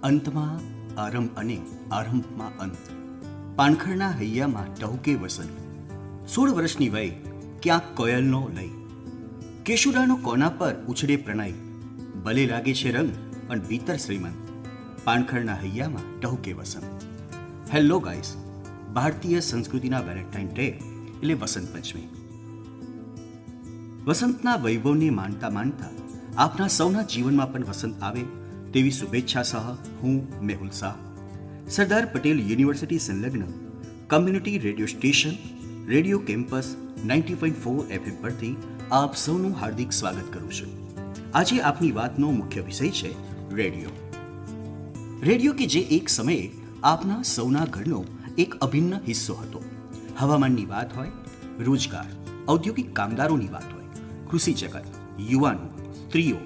અંતમાં આરંભ અને આરંભમાં અંત. પાનખરના હૈયામાં ટહુકે વસંત. 16 વર્ષની વય ક્યાંક કોયલનો લય. કેશુડાનો કોના પર ઉછળે પ્રણય. ભલે લાગે છે રંગ પણ ભીતર શ્રીમંત. પાનખરના હૈયામાં ટહુકે વસંત. હેલો ગાઈસ, ભારતીય સંસ્કૃતિના વેલેન્ટાઇન ડે એટલે વસંત પંચમી. વસંતના વૈભવને માનતા માનતા આપના સૌના જીવનમાં પણ વસંત આવે તેવી શુભેચ્છા સહ હું મેહુલ શાહ, સરદાર પટેલ યુનિવર્સિટી સંલગ્ન community radio station radio campus 90.4 FM પરથી આપ સૌનું હાર્દિક સ્વાગત કરું છું. આજે આપની વાતનો મુખ્ય વિષય છે રેડિયો. રેડિયો કે જે એક સમયે આપના સૌના ઘરનો એક અભિન્ન હિસ્સો હતો. હવામાનની વાત હોય, રોજગાર, ઔદ્યોગિક કામદારોની વાત હોય, કૃષિ જગત, યુવાનો, સ્ત્રીઓ,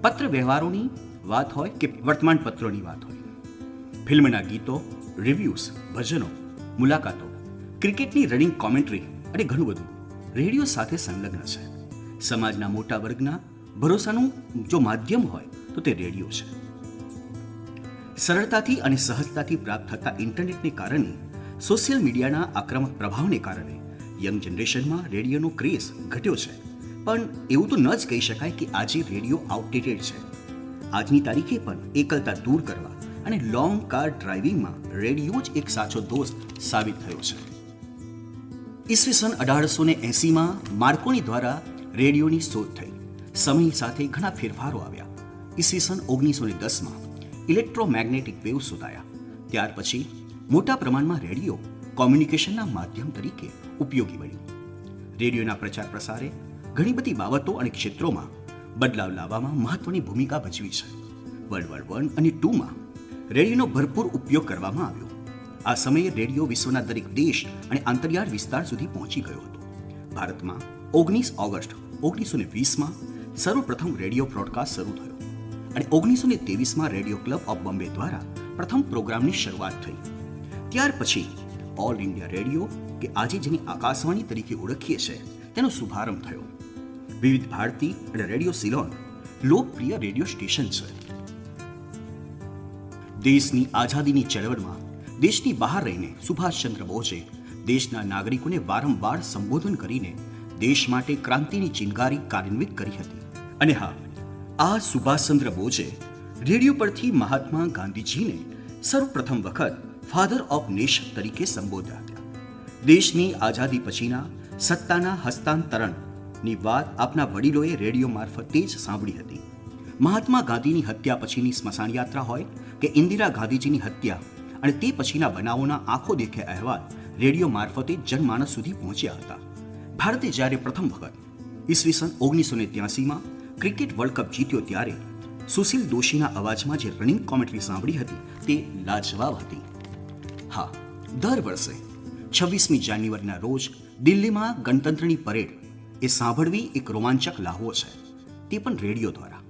પત્ર વ્યવહારોની વાત હોય કે વર્તમાન પત્રોની વાત હોય, ફિલ્મના ગીતો, રિવ્યૂઝ, ભજનો, મુલાકાતો, ક્રિકેટની રનિંગ કોમેન્ટ્રી અને ઘણું બધું રેડિયો સાથે સંલગ્ન છે. સમાજના મોટા વર્ગના ભરોસાનું જો માધ્યમ હોય તો તે રેડિયો છે. સરળતાથી અને સહજતાથી પ્રાપ્ત થતા ઇન્ટરનેટને કારણે, સોશિયલ મીડિયાના આક્રમક પ્રભાવને કારણે યંગ જનરેશનમાં રેડિયોનો ક્રેઝ ઘટ્યો છે. પણ એવું તો ન જ કહી શકાય કે આજે રેડિયો આઉટડેટેડ છે. આજની તારીખે પણ એકલતા દૂર કરવા અને લોંગ કાર ડ્રાઇવિંગમાં રેડિયો જ એક સાચો દોસ્ત સાબિત થયો છે. ઈસવીસન 1880માં માર્કોની દ્વારા રેડિયોની શોધ થઈ. સમય સાથે ઘણા ફેરફારો આવ્યા. ઈસવીસન 1910માં ઇલેક્ટ્રોમેગ્નેટિક વેવ શોધાયા. ત્યાર પછી મોટા પ્રમાણમાં રેડિયો કોમ્યુનિકેશનના માધ્યમ તરીકે ઉપયોગી બન્યું. રેડિયોના પ્રચાર પ્રસારે ઘણી બધી બાબતો અને ક્ષેત્રોમાં બદલાવ લાવવામાં મહત્વની ભૂમિકા ભજવી છે. વર્લ્ડ વોર I અને II રેડિયોનો ભરપૂર ઉપયોગ કરવામાં આવ્યો. આ સમયે રેડિયો વિશ્વના દરેક દેશ અને આંતરિયાળ વિસ્તાર સુધી પહોંચી ગયો હતો. ભારતમાં 19 ઓગસ્ટ 1920માં સર્વપ્રથમ રેડિયો બ્રોડકાસ્ટ શરૂ થયો અને 1923માં રેડિયો ક્લબ ઓફ બોમ્બે દ્વારા પ્રથમ પ્રોગ્રામની શરૂઆત થઈ. ત્યાર પછી ઓલ ઇન્ડિયા રેડિયો કે આજે જેની આકાશવાણી તરીકે ઓળખીએ છીએ તેનો શુભારંભ થયો. વિવિધ ભારતી અને રેડિયો સિલોન લોકપ્રિય રેડિયો સ્ટેશન છે. દેશની આઝાદીની ચળવળમાં દેશની બહાર રહીને સુભાષચંદ્ર બોઝે દેશના નાગરિકોને વારંવાર સંબોધન કરીને દેશ માટે ક્રાંતિની ચિનગારી કાર્યાન્વિત કરી હતી. અને હા, આ સુભાષચંદ્ર બોઝે રેડિયો પરથી મહાત્મા ગાંધીજીને સર્વપ્રથમ વખત ફાધર ઓફ નેશન તરીકે સંબોધ્યા હતા. દેશની આઝાદી પછીના સત્તાના હસ્તાંતરણની વાત આપના વડીલોએ રેડિયો મારફતે જ સાંભળી હતી. મહાત્મા ગાંધીની હત્યા પછીની સ્મશાન યાત્રા હોય કે ઇન્દિરા ગાંધીજીની હત્યા અને તે પછીના બનાવોના આંખો દેખે અહેવાલ રેડિયો મારફતે જનમાનસ સુધી પહોંચ્યા હતા. ભારતે જ્યારે પ્રથમ વખત ઈસવીસન 1983માં ક્રિકેટ વર્લ્ડ કપ જીત્યો ત્યારે સુશીલ દોશીના અવાજમાં જે રનિંગ કોમેન્ટ્રી સાંભળી હતી તે લાજવાબ હતી. હા, દર વર્ષે 26મી જાન્યુઆરીના રોજ દિલ્હીમાં ગણતંત્રની પરેડ એ સાંભળવી એક રોમાંચક લાહવો છે, તે પણ રેડિયો દ્વારા.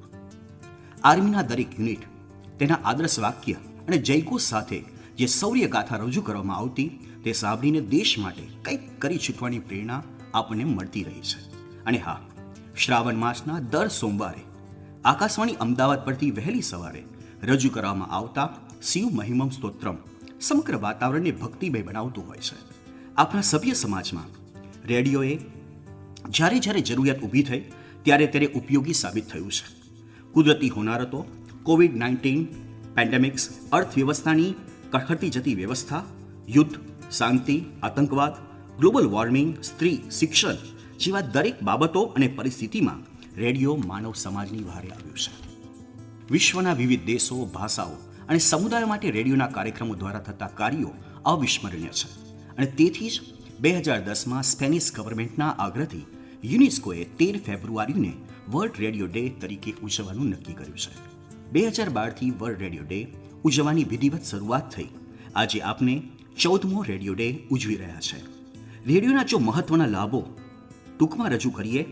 આર્મીના દરેક યુનિટ તેના આદર્શ વાક્ય અને જયઘોષ સાથે જે શૌર્ય ગાથા રજૂ કરવામાં આવતી તે સાંભળીને દેશ માટે કંઈક કરી છૂટવાની પ્રેરણા આપણને મળતી રહી છે. અને હા, શ્રાવણ માસના દર સોમવારે આકાશવાણી અમદાવાદ પરથી વહેલી સવારે રજૂ કરવામાં આવતા શિવ મહિમમ સ્તોત્રમ સમગ્ર વાતાવરણને ભક્તિમય બનાવતું હોય છે. આપણા સભ્ય સમાજમાં રેડિયોએ જ્યારે જ્યારે જરૂરિયાત ઊભી થઈ ત્યારે તેને ઉપયોગી સાબિત થયું છે. કુદરતી હોનારતો, COVID-19 પેન્ડેમિક્સ, અર્થવ્યવસ્થાની કથળતી જતી વ્યવસ્થા, યુદ્ધ, શાંતિ, આતંકવાદ, ગ્લોબલ વોર્મિંગ, સ્ત્રી, શિક્ષણ જેવા દરેક બાબતો અને પરિસ્થિતિમાં રેડિયો માનવ સમાજની વહારે આવ્યું છે. વિશ્વના વિવિધ દેશો, ભાષાઓ અને સમુદાયો માટે રેડિયોના કાર્યક્રમો દ્વારા થતા કાર્યો અવિસ્મરણીય છે. અને તેથી જ 2010માં સ્પેનિશ ગવર્મેન્ટના આગ્રહથી યુનેસ્કોએ 13 ફેબ્રુઆરીને વર્લ્ડ રેડિયો ડે તરીકે ઉજવવાનું નક્કી કર્યું છે. 2012થી વર્લ્ડ રેડિયો ડે ઉજવવાની વિધિવત શરૂઆત થઈ. આજે આપણે 14મો રેડિયો ડે ઉજવી રહ્યા છે. રેડિયોના જો મહત્વના લાભો ટૂંકમાં રજૂ કરીએ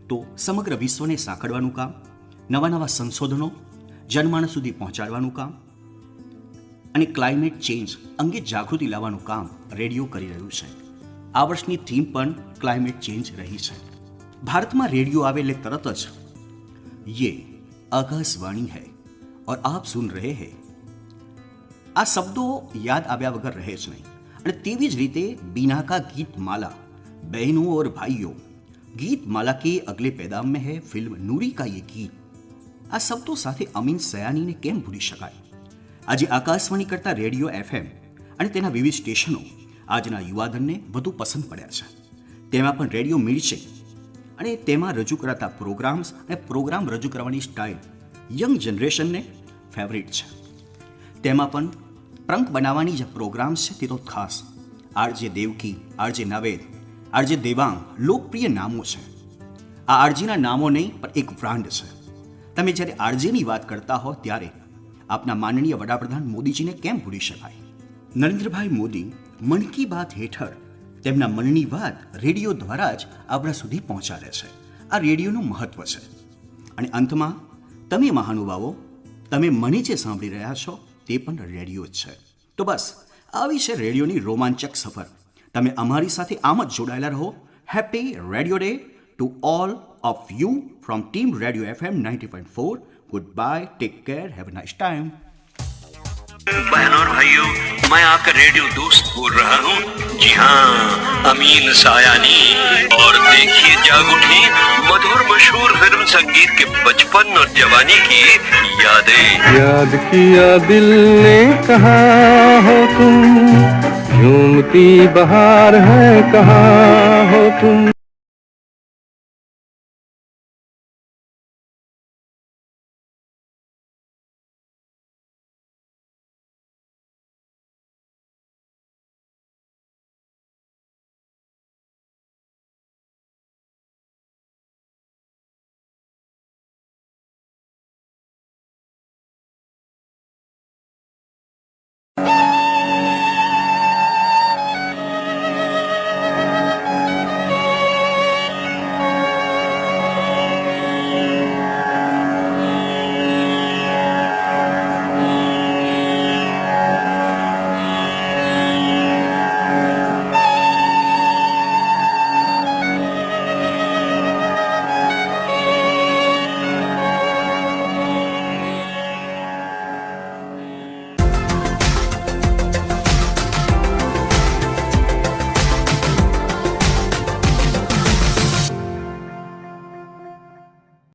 તો સમગ્ર વિશ્વને સાંકળવાનું કામ, નવા નવા સંશોધનો જનમાનસ સુધી પહોંચાડવાનું કામ અને ક્લાઇમેટ ચેન્જ અંગે જાગૃતિ લાવવાનું કામ રેડિયો કરી રહ્યું છે. આ વર્ષની થીમ પણ ક્લાઇમેટ ચેન્જ રહી છે. ભારતમાં રેડિયો આવે એટલે તરત જ ये आकाशवाणी है और आप सुन रहे हैं આ શબ્દો યાદ આવ્યા વગર રહે જ નહીં. અને તેવી જ રીતે બીના કા ગીત માલા, બહેનો ઓર ભાઈઓ, ગીત માલા કે અગલે पैदाम में है फिल्म नूरी का ये गीत. આ શબ્દો સાથે અમીન સયાનીને કેમ ભૂલી શકાય? આજે આકાશવાણી કરતા રેડિયો FM અને તેના વિવિધ સ્ટેશનો આજના યુવાધનને વધુ પસંદ પડ્યા છે. તેમાં પણ રેડિયો મિર્ચે અને તેમાં રજૂ કરાતા પ્રોગ્રામ્સ અને પ્રોગ્રામ રજૂ કરવાની સ્ટાઇલ યંગ જનરેશનને ફેવરિટ છે. તેમાં પણ પ્રંક બનાવવાની જે પ્રોગ્રામ્સ છે તે તો ખાસ RJ Devaki, RJ Naved, RJ Devang લોકપ્રિય નામો છે. આ આરજીના નામો નહીં પણ એક બ્રાન્ડ છે. તમે જ્યારે આરજેની વાત કરતા હો ત્યારે આપના માનનીય વડાપ્રધાન મોદીજીને કેમ ભૂલી શકાય? નરેન્દ્રભાઈ મોદી મન કી બાત હેઠળ તેમના મનની વાત રેડિયો દ્વારા જ આપણા સુધી પહોંચાડે છે. આ રેડિયોનું મહત્વ છે. અને અંતમાં તમે મહાનુભાવો, તમે મને જે સાંભળી રહ્યા છો તે પણ રેડિયો જ છે. તો બસ આવી છે રેડિયોની રોમાંચક સફર. તમે અમારી સાથે આમ જ જોડાયેલા રહો. Happy radio day to all of you from team radio FM 90.4. Good bye, take care, have a nice time. बहनों और भाइयों, मैं आपका रेडियो दोस्त बोल रहा हूँ. जी हाँ, अमीन सायानी. और देखिए जाग उठी मधुर मशहूर फिल्म संगीत के बचपन और जवानी की यादें. याद किया दिल ने कहा हो तुम, झूमती बहार है कहा हो तुम.